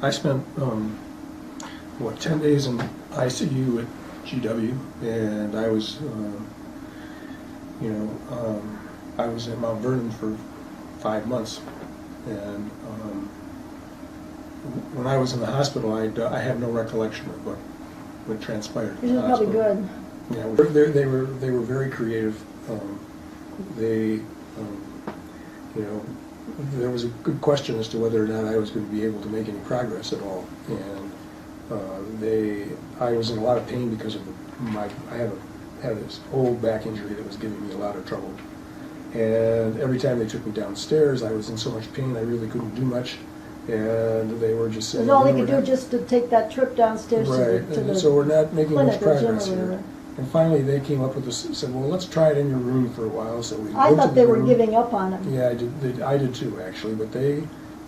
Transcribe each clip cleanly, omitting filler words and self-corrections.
I spent, 10 days in ICU at GW, and I was, I was at Mount Vernon for 5 months. And when I was in the hospital, I have no recollection of what transpired. Which is probably good. Yeah, they were very creative. There was a good question as to whether or not I was going to be able to make any progress at all. And I was in a lot of pain because of I had this old back injury that was giving me a lot of trouble. And every time they took me downstairs, I was in so much pain I really couldn't do much. And they were just saying, all they could do just to take that trip downstairs right. to the So we're not making much clinic or gym progress or here. whatever. And finally, they came up with this. Said, "Well, let's try it in your room for a while." So we. I went thought to they the were room. giving up on him. Yeah, I did too, actually. But they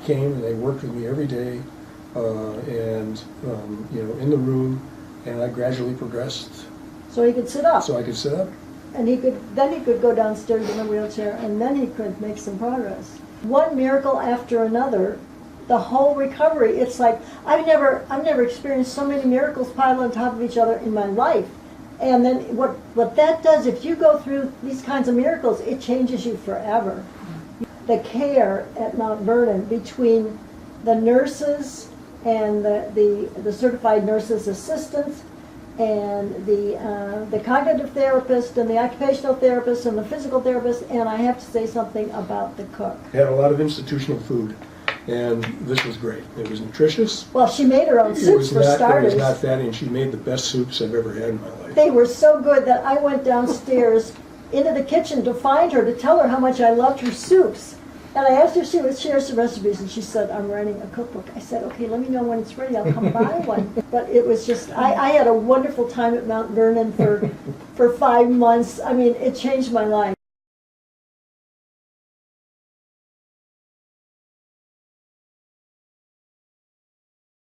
came and they worked with me every day, and in the room, and I gradually progressed. So he could sit up. So I could sit up. And then he could go downstairs in a wheelchair, and then he could make some progress. One miracle after another, the whole recovery. It's like I've never experienced so many miracles piled on top of each other in my life. And then what that does, if you go through these kinds of miracles, it changes you forever. The care at Mount Vernon between the nurses and the certified nurses assistants and the cognitive therapist and the occupational therapist and the physical therapist, and I have to say something about the cook. Had a lot of institutional food, and this was great. It was nutritious. Well, she made her own soups for starters. It was not fatty, and she made the best soups I've ever had in my life. They were so good that I went downstairs into the kitchen to find her, to tell her how much I loved her soups. And I asked her if she would share some recipes, and she said, "I'm writing a cookbook." I said, "Okay, let me know when it's ready. I'll come buy one." But it was just, I had a wonderful time at Mount Vernon for 5 months. I mean, it changed my life.